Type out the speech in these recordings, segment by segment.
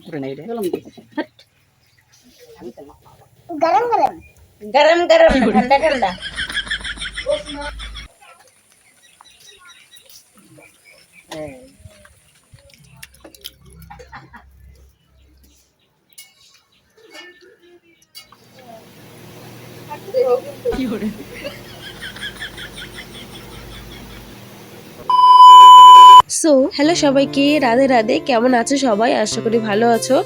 गरम गरम गरम गरम ठंडा ठंडा সো হ্যালো সবাইকে, রাধে রাধে। কেমন আছো সবাই? আশা করি ভালো আছো।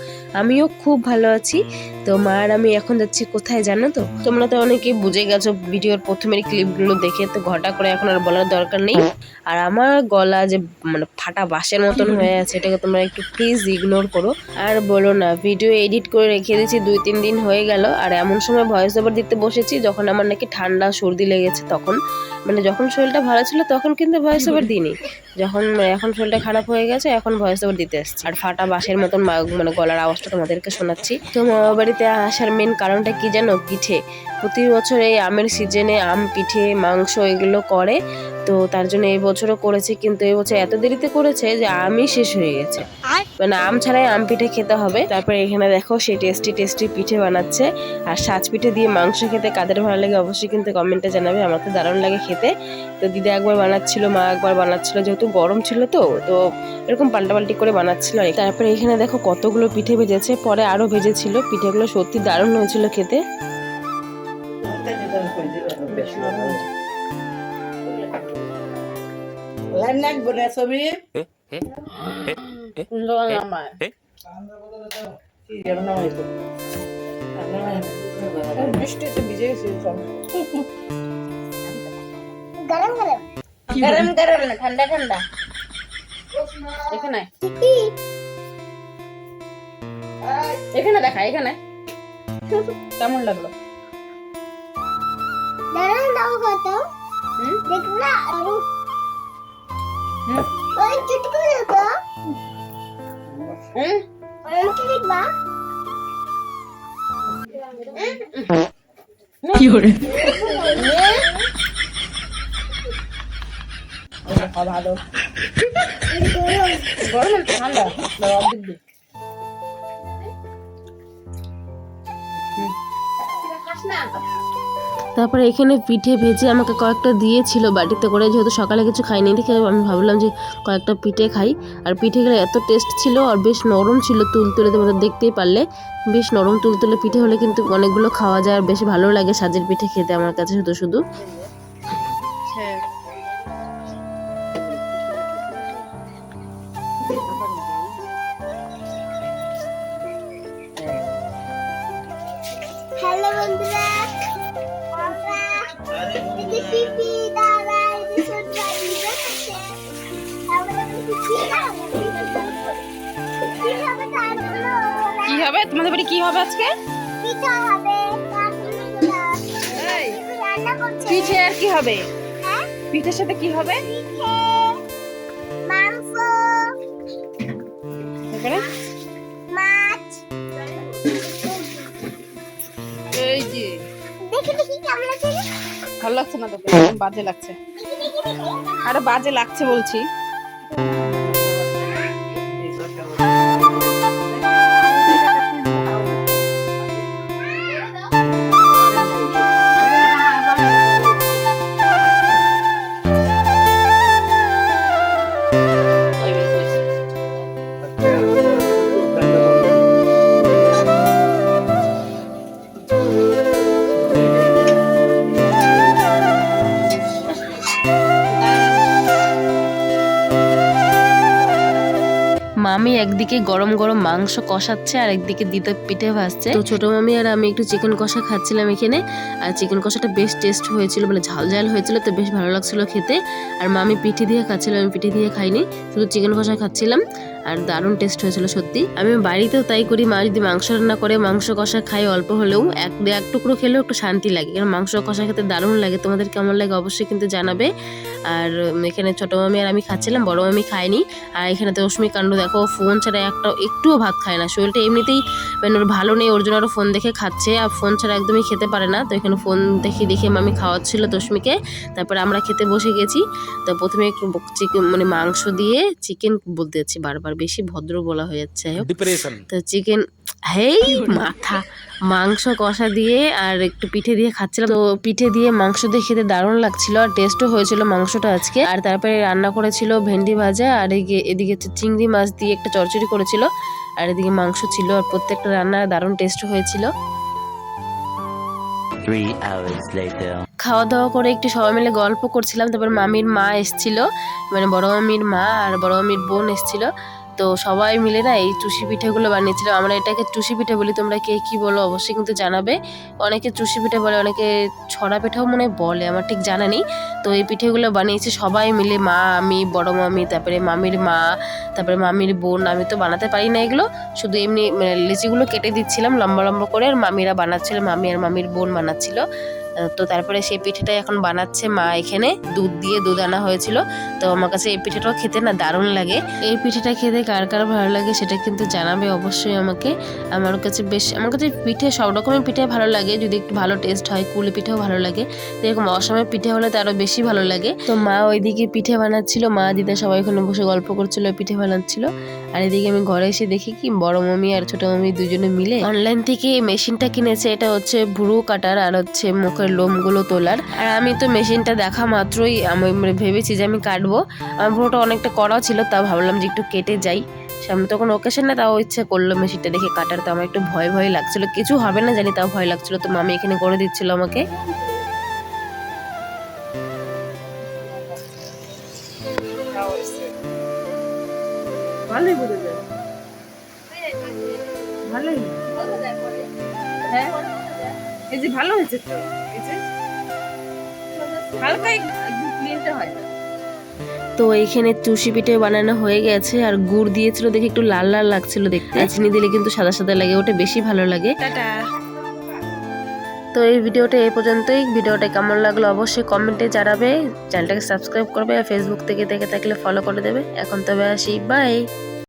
আমিও খুব ভালো আছি। তো মা আর আমি এখন যাচ্ছি কোথায় জানো তো? তোমরা তো অনেকেই বুঝে গেছো ভিডিওর প্রথমের ক্লিপগুলো দেখে, তো ঘটা করে এখন আর বলার দরকার নেই। আর আমার গলা যে মানে ফাটা বাঁশের মতন হয়ে আছে, এটাকে তোমরা একটু প্লিজ ইগনোর করো। আর বলো না, ভিডিও এডিট করে রেখে দিয়েছি 2-3 দিন হয়ে গেল। আর এমন সময় ভয়েস ওভার দিতে বসেছি যখন আমার নাকি ঠান্ডা সর্দি লেগেছে। তখন মানে যখন শরীরটা ভালো ছিল তখন কিন্তু ভয়েস ওভার দিইনি। যখন এখন শরীরটা খারাপ হয়ে গেছে এখন ভয়েস ওভার দিতে আসছি। আর ফাটা বাঁশের মতন মানে গলার আওয়াজটা তোমাদেরকে শোনাচ্ছি। তো মামা বাড়িতে আসার মেন কারণটা কি জানো? পিঠে। প্রতি বছর এই আমের সিজনে আম পিঠে মাংস এগুলো করে, তো তার জন্য এই বছরও করেছে। কিন্তু এই বছর এত দেরিতে করেছে যে আমই শেষ হয়ে গেছে, মানে আম ছাড়াই আম পিঠে খেতে হবে। তারপরে এখানে দেখো সে টেস্টি পিঠে বানাচ্ছে। আর সাজ পিঠে দিয়ে মাংস খেতে কাদের ভালো লাগে অবশ্যই কিন্তু কমেন্টে জানাবে। আমার তো দারুণ লাগে খেতে। তো দিদা একবার বানাচ্ছিল, মা একবার বানাচ্ছিল, যেহেতু গরম ছিল তো এরকম পাল্টাপাল্টি করে বানাচ্ছিল। তারপরে এখানে দেখো কতগুলো পিঠে ভেজেছে, পরে আরো ভেজেছিল। পিঠেগুলো সত্যি দারুণ হয়েছিল খেতে। गरम गरम गरम गरम ना ठंडा ठंडा এখানে এখানে দেখা এখানে কেমন লাগলো? দাঁড়াও দাও কত দেখো না আরো ওই চুটকু দেখো ওই কি দেখবা কি হরে ভালো গরম ঠান্ডা তারপরে এখানে পিঠে ভেজে আমাকে কয়েকটা দিয়েছিল বাটিতে করে, যেহেতু সকালে কিছু খাইনি দেখে আমি ভাবলাম যে কয়েকটা পিঠে খাই। আর পিঠেগুলো এত টেস্ট ছিল আর বেশ নরম ছিল, তুলতুলে। তোমাদের দেখতেই পারলে বেশ নরম তুলতুলে পিঠে হলে কিন্তু অনেকগুলো খাওয়া যায় আর বেশ ভালো লাগে সাজের পিঠে খেতে আমার কাছে শুধু শুধু। হ্যালো বন্ধুরা, এটা পিপি দাদা এপিসোড আছে আমরা কি হবে তোমাদের বাড়ি? কি হবে আজকে? পিঠা হবে। পিঠে আর কি হবে? হ্যাঁ, পিঠের সাথে কি হবে? পিঠে মাংস তারপরে মাছ। এই যে দেখি দেখি কেমন লাগছে। ভালো লাগছে না তোকে? বাজে লাগছে। আরে বাজে লাগছে বলছি। মামি একদিকে গরম গরম মাংস কষাচ্ছে আর একদিকে দিদা পিঠে ভাজছে। তো ছোট মামি আর আমি একটু চিকেন কষা খাচ্ছিলাম এখানে। আর চিকেন কষাটা বেশ টেস্ট হয়েছিল, মানে ঝাল ঝাল হয়েছিল, তো বেশ ভালো লাগছিল খেতে। আর মামি পিঠে দিয়ে খাচ্ছিল, আমি পিঠে দিয়ে খাইনি, শুধু চিকেন কষা খাচ্ছিলাম। আর দারুণ টেস্ট হয়েছিল সত্যি। আমি বাড়িতেও তাই করি, মা যদি মাংস রান্না করে মাংস কষা খাই অল্প হলেও এক টুকরো খেলেও একটু শান্তি লাগে, কারণ মাংস কষা খেতে দারুণ লাগে। তোমাদের কেমন লাগে অবশ্যই কিন্তু জানাবে। আর এখানে ছোট মামি আর আমি খাচ্ছিলাম, বড় মামি খায়নি। আর এখানে তো রশ্মি কাণ্ড দেখো, ফোন ছাড়া একটুও ভাত খায় না। শরীরটা এমনিতেই মানে ওর ভালো নেই, ওর জন্য আরও ফোন দেখে খাচ্ছে। আর ফোন ছাড়া একদমই খেতে পারে না। তো এখানে ফোন দেখে মামি খাওয়াচ্ছিল তস্মিকে। তারপরে আমরা খেতে বসে গেছি। তো প্রথমে চিকেন মানে মাংস দিয়ে চিকেন বলতে যাচ্ছি বারবার, আবার বেশি ভদ্র বলা হয়ে যাচ্ছে। যাই হোক, डिप्रेशन তো চিকেন, হেই মাথা, মাংস কষা দিয়ে আর একটু পিঠে দিয়ে খাচ্ছিলাম। তো পিঠে দিয়ে মাংস দিয়ে খেতে দারুণ লাগছিল আর টেস্টও হয়েছিল মাংসটা আজকে। আর তারপরে রান্না করেছিল ভেন্ডি ভাজা, আর এদিকে হচ্ছে চিংড়ি মাছ দিয়ে একটা চচ্চড়ি করেছিল, আর এদিকে মাংস ছিল। আর প্রত্যেকটা রান্না দারুণ টেস্ট হয়েছিল। 3 hours later. খাওয়া দাওয়া করে একটু সবাই মিলে গল্প করছিলাম। তারপর মামির মা এসছিল, মানে বড় মামির মা আর বড় মামির বোন এসছিল। তো সবাই মিলে না এই চুষি পিঠেগুলো বানিয়েছিল। আমরা এটাকে চুষি পিঠে বলি, তোমরা কে কি বলো অবশ্যই কিন্তু জানাবে। অনেকে চুষি পিঠে বলে, অনেকে ছড়া পিঠাও মনে হয় বলে, আমার ঠিক জানা নেই। তো এই পিঠেগুলো বানিয়েছে সবাই মিলে, মা, আমি, বড় মামি, তারপরে মামির মা, তারপরে মামির বোন। আমি তো বানাতে পারি না এগুলো, শুধু এমনি মানে লিচিগুলো কেটে দিচ্ছিলাম লম্বা লম্বা করে, আর মামিরা বানাচ্ছিল, মামি আর মামির বোন বানাচ্ছিল। তো তারপরে সেই পিঠেটা এখন বানাচ্ছে মা। এখানে দুধ আনা হয়েছিল। তো আমার কাছে এই পিঠেটাও খেতে না দারুণ লাগে। এই পিঠেটা খেতে কার কার ভালো লাগে সেটা কিন্তু জানাবে অবশ্যই আমাকে। আমার কাছে পিঠে সব রকমের পিঠে ভালো লাগে, যদি একটু ভালো টেস্ট হয়। কুলি পিঠেও ভালো লাগে, তো এরকম অসময়ে পিঠে হলে তো আরো বেশি ভালো লাগে। তো মা ওইদিকে পিঠে বানাচ্ছিল, মা দিদা সবাই ওখানে বসে গল্প করছিল, পিঠে বানাচ্ছিল। আর এদিকে আমি ঘরে এসে দেখি কি বড় মামি আর ছোট মামি দুজনে মিলে অনলাইন থেকে এই মেশিনটা কিনেছে। এটা হচ্ছে ভুরু কাটার আর হচ্ছে মুখের লোমগুলো তোলার। আর আমি তো মেশিনটা দেখা মাত্রই আমি ভেবেছি যে আমি কাটবো। আমার ভুরুটা অনেকটা কড়া ছিল, তা ভাবলাম যে একটু কেটে যাই। সামনে তখন ওকেশন না, তাও ইচ্ছে করলো মেশিনটা দেখে কাটার। তো আমার একটু ভয় ভয় লাগছিল, কিছু হবে না জানি, তাও ভয় লাগছিল। তো মামি এখানে করে দিচ্ছিল আমাকে। ভালোই বোঝা যায়, ভালোই। হ্যাঁ, এই যে ভালো হয়েছে তো, এই যে হালকা একদম ক্লিনটা হয় না। তো এইখানে চুষি পিঠে বানানো হয়ে গেছে, আর গুড় দিয়েছিল দেখে একটু লাল লাল লাগছিল দেখতে। আর চিনি দিলে কিন্তু সাদা সাদা লাগে, ওটা বেশি ভালো লাগে। টাটা। তো এই ভিডিওটা এই পর্যন্তই। ভিডিওটা কেমন লাগলো অবশ্যই কমেন্টে জানাবে। চ্যানেলটাকে সাবস্ক্রাইব করবে, আর ফেসবুক থেকে দেখে থাকলে ফলো করে দেবে। এখন তবে আসি, বাই।